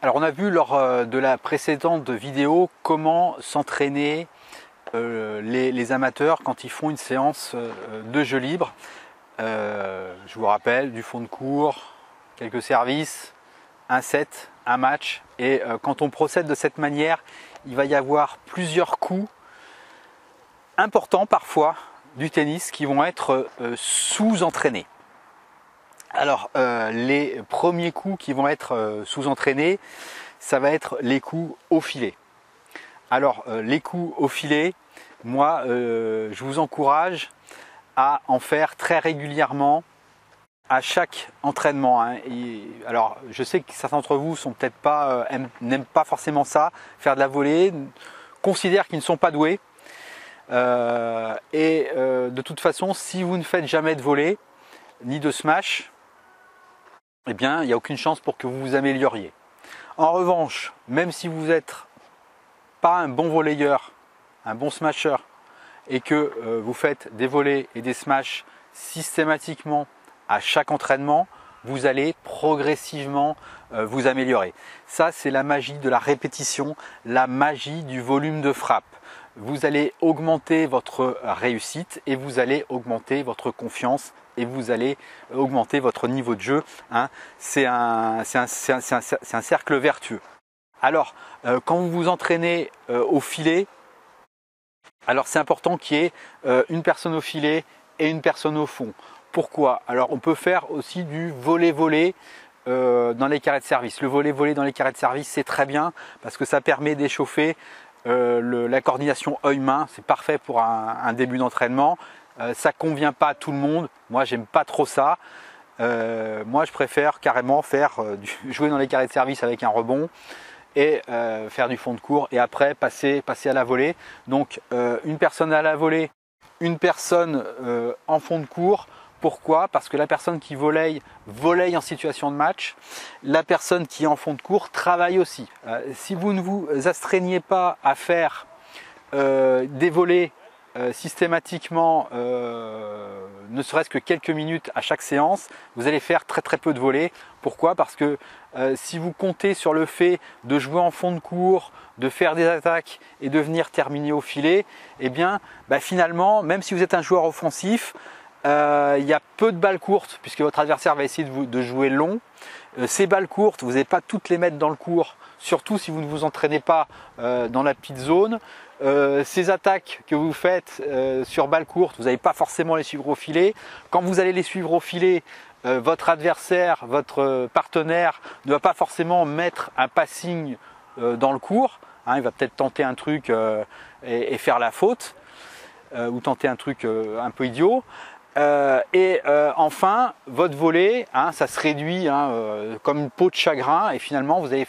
Alors on a vu lors de la précédente vidéo comment s'entraîner les amateurs quand ils font une séance de jeu libre. Je vous rappelle, du fond de cours, quelques services, un set, un match. Et quand on procède de cette manière, il va y avoir plusieurs coups importants parfois du tennis qui vont être sous-entraînés. Alors les premiers coups qui vont être sous-entraînés, ça va être les coups au filet. Alors les coups au filet, moi je vous encourage à en faire très régulièrement à chaque entraînement. Alors je sais que certains d'entre vous sont peut-être pas, n'aiment pas forcément ça, faire de la volée, considèrent qu'ils ne sont pas doués. De toute façon, si vous ne faites jamais de volée ni de smash, eh bien, il n'y a aucune chance pour que vous vous amélioriez. En revanche, même si vous n'êtes pas un bon volleyeur, un bon smasher, et que vous faites des volées et des smashs systématiquement à chaque entraînement, vous allez progressivement vous améliorer. Ça, c'est la magie de la répétition, la magie du volume de frappe. Vous allez augmenter votre réussite et vous allez augmenter votre confiance et vous allez augmenter votre niveau de jeu. C'est un cercle vertueux. Alors, quand vous vous entraînez au filet, alors c'est important qu'il y ait une personne au filet et une personne au fond. Pourquoi? Alors, on peut faire aussi du volley-volley dans les carrés de service. Le volley-volley dans les carrés de service, c'est très bien parce que ça permet d'échauffer la coordination œil-main. C'est parfait pour un début d'entraînement. Ça convient pas à tout le monde. Moi, j'aime pas trop ça. Moi, je préfère carrément jouer dans les carrés de service avec un rebond et faire du fond de cours et après passer à la volée. Donc, une personne à la volée, une personne en fond de cours. Pourquoi? Parce que la personne qui volley en situation de match. La personne qui est en fond de cours travaille aussi. Si vous ne vous astreignez pas à faire des volées systématiquement, ne serait-ce que quelques minutes à chaque séance, vous allez faire très peu de volées. Pourquoi? Parce que si vous comptez sur le fait de jouer en fond de cours, de faire des attaques et de venir terminer au filet, eh bien finalement, même si vous êtes un joueur offensif, il y a peu de balles courtes puisque votre adversaire va essayer de jouer long. Ces balles courtes, vous n'allez pas toutes les mettre dans le court, surtout si vous ne vous entraînez pas dans la petite zone. Ces attaques que vous faites sur balles courtes, vous n'allez pas forcément les suivre au filet. Quand vous allez les suivre au filet, votre adversaire, votre partenaire ne va pas forcément mettre un passing dans le court. Il va peut-être tenter un truc et faire la faute ou tenter un truc un peu idiot. Enfin, votre volée, ça se réduit comme une peau de chagrin et finalement vous allez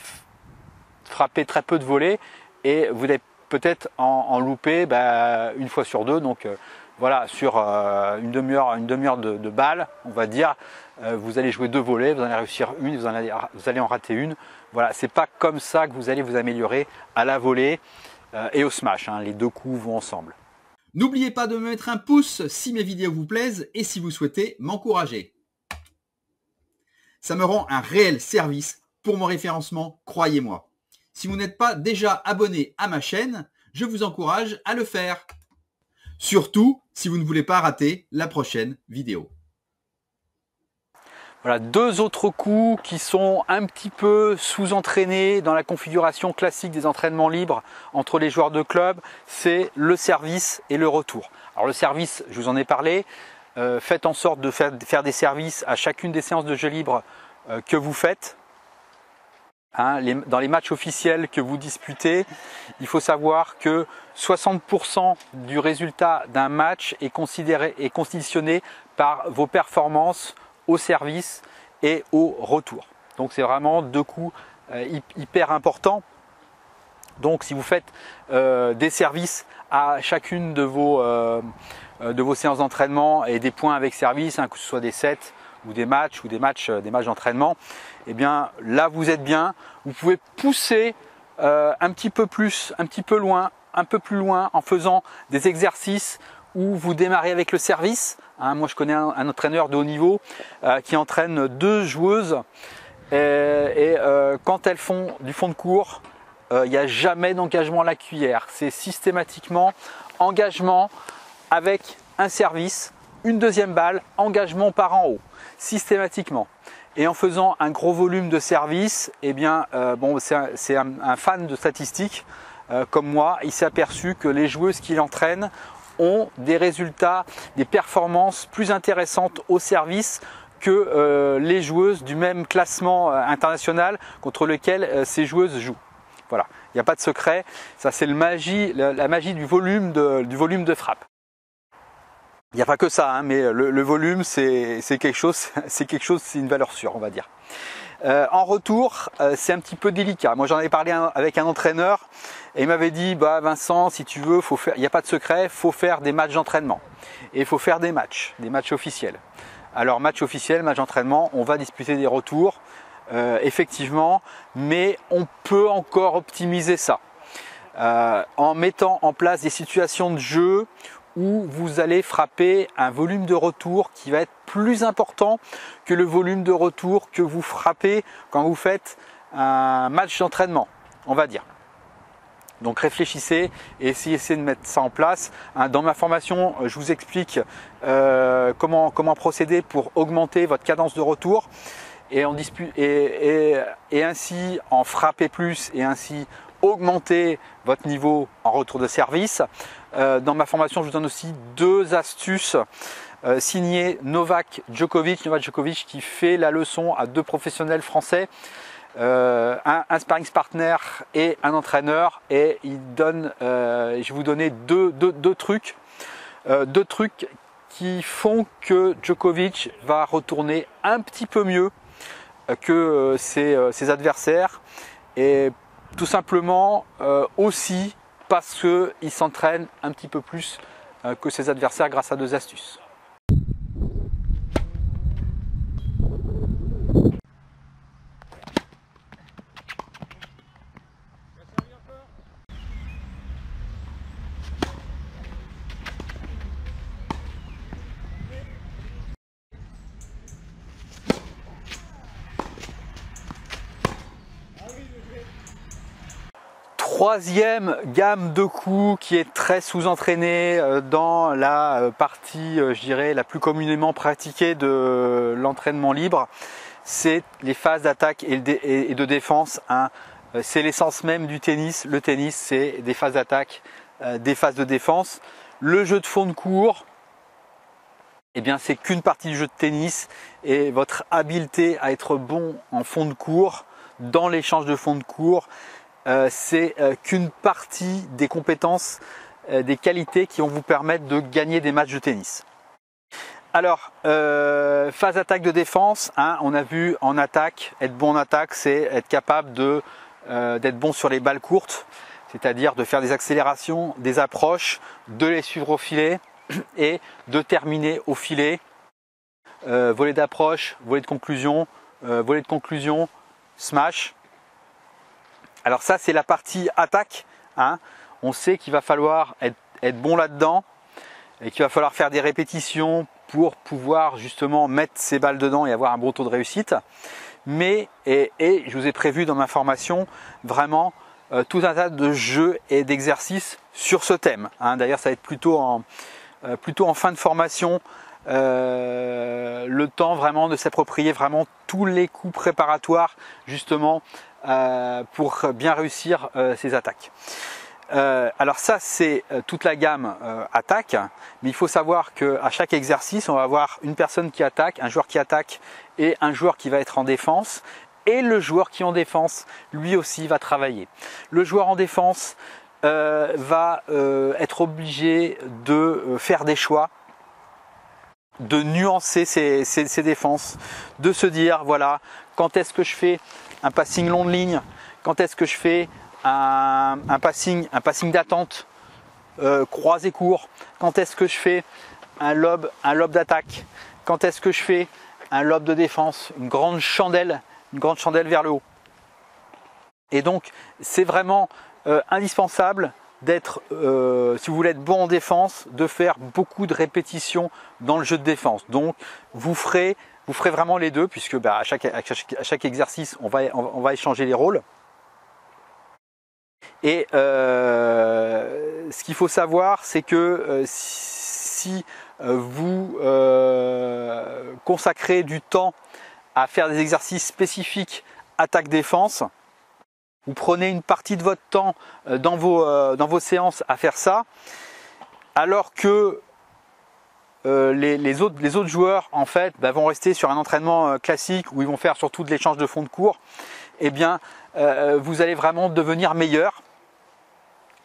frapper très peu de volées et vous allez peut-être en louper une fois sur deux. Donc voilà, sur une demi-heure de balle, on va dire, vous allez jouer deux volées, vous allez réussir une, vous allez en rater une. Voilà, c'est pas comme ça que vous allez vous améliorer à la volée et au smash. Les deux coups vont ensemble. N'oubliez pas de me mettre un pouce si mes vidéos vous plaisent et si vous souhaitez m'encourager. Ça me rend un réel service pour mon référencement, croyez-moi. Si vous n'êtes pas déjà abonné à ma chaîne, je vous encourage à le faire. Surtout si vous ne voulez pas rater la prochaine vidéo. Voilà, deux autres coups qui sont un petit peu sous-entraînés dans la configuration classique des entraînements libres entre les joueurs de club, c'est le service et le retour. Alors le service, je vous en ai parlé, faites en sorte de faire des services à chacune des séances de jeu libre que vous faites. Dans les matchs officiels que vous disputez, il faut savoir que 60% du résultat d'un match est conditionné par vos performances au service et au retour. Donc c'est vraiment deux coups hyper importants. Donc si vous faites des services à chacune de vos séances d'entraînement et des points avec service, que ce soit des sets ou des matchs d'entraînement, eh bien là vous êtes bien. Vous pouvez pousser un petit peu plus, un peu plus loin en faisant des exercices où vous démarrez avec le service. Moi je connais un entraîneur de haut niveau qui entraîne deux joueuses Quand elles font du fond de cours, il n'y a jamais d'engagement à la cuillère. C'est systématiquement engagement avec un service, une deuxième balle, engagement par en haut, systématiquement. Et en faisant un gros volume de service, eh bien, c'est un fan de statistiques comme moi, il s'est aperçu que les joueuses qu'il entraîne ont des résultats, des performances plus intéressantes au service que les joueuses du même classement international contre lequel ces joueuses jouent. Voilà, il n'y a pas de secret, ça c'est la magie du volume de frappe. Il n'y a pas que ça, hein, mais le volume c'est quelque chose, c'est une valeur sûre, on va dire. En retour, c'est un petit peu délicat. Moi, j'en avais parlé avec un entraîneur et il m'avait dit, bah Vincent, si tu veux, il n'y a pas de secret, il faut faire des matchs d'entraînement et il faut faire des matchs officiels. Alors, match officiel, match d'entraînement, on va disputer des retours, effectivement, mais on peut encore optimiser ça en mettant en place des situations de jeu où vous allez frapper un volume de retour qui va être plus important que le volume de retour que vous frappez quand vous faites un match d'entraînement, on va dire. Donc réfléchissez et essayez de mettre ça en place. Dans ma formation, je vous explique comment procéder pour augmenter votre cadence de retour et ainsi en frapper plus et ainsi augmenter votre niveau en retour de service. Dans ma formation, je vous donne aussi 2 astuces signées Novak Djokovic qui fait la leçon à 2 professionnels français, un sparring partner et un entraîneur, et il donne, je vais vous donner deux trucs qui font que Djokovic va retourner un petit peu mieux que ses adversaires, et tout simplement aussi parce qu'il s'entraîne un petit peu plus que ses adversaires grâce à 2 astuces. Troisième gamme de coups qui est très sous-entraînée dans la partie, je dirais, la plus communément pratiquée de l'entraînement libre, c'est les phases d'attaque et de défense. C'est l'essence même du tennis. Le tennis, c'est des phases d'attaque, des phases de défense. Le jeu de fond de cours, eh bien, c'est qu'une partie du jeu de tennis, et votre habileté à être bon en fond de cours, dans l'échange de fond de cours, c'est qu'une partie des compétences, des qualités qui vont vous permettre de gagner des matchs de tennis. Alors, phase attaque de défense, hein, on a vu en attaque, être bon en attaque, c'est être capable d'être bon sur les balles courtes, c'est-à-dire de faire des accélérations, des approches, de les suivre au filet et de terminer au filet. Volley d'approche, volley de conclusion, smash. Alors ça, c'est la partie attaque, hein. On sait qu'il va falloir être bon là-dedans et qu'il va falloir faire des répétitions pour pouvoir justement mettre ses balles dedans et avoir un bon taux de réussite. Mais, et je vous ai prévu dans ma formation vraiment tout un tas de jeux et d'exercices sur ce thème, hein. D'ailleurs, ça va être plutôt en fin de formation, le temps vraiment de s'approprier vraiment tous les coups préparatoires justement pour bien réussir ces attaques. Alors ça, c'est toute la gamme attaque, mais il faut savoir qu'à chaque exercice, on va avoir une personne qui attaque, un joueur qui attaque et un joueur qui va être en défense, et le joueur qui est en défense, lui aussi va travailler. Le joueur en défense va être obligé de faire des choix, de nuancer ses défenses, de se dire voilà, quand est-ce que je fais un passing long de ligne, quand est-ce que je fais un passing d'attente croisé court, quand est-ce que je fais un lob d'attaque, quand est-ce que je fais un lob de défense, une grande chandelle vers le haut. Et donc c'est vraiment indispensable d'être, si vous voulez être bon en défense, de faire beaucoup de répétitions dans le jeu de défense. Donc vous ferez vraiment les deux, puisque à chaque exercice, on va échanger les rôles. Et ce qu'il faut savoir, c'est que si vous consacrez du temps à faire des exercices spécifiques attaque-défense, vous prenez une partie de votre temps dans vos séances à faire ça, alors que les autres joueurs en fait vont rester sur un entraînement classique où ils vont faire surtout de l'échange de fonds de cours, eh bien vous allez vraiment devenir meilleur.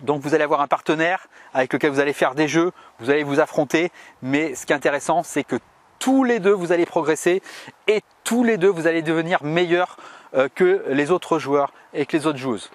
Donc vous allez avoir un partenaire avec lequel vous allez faire des jeux, vous allez vous affronter, mais ce qui est intéressant, c'est que tous les deux vous allez progresser et tous les deux vous allez devenir meilleurs que les autres joueurs et que les autres joueuses.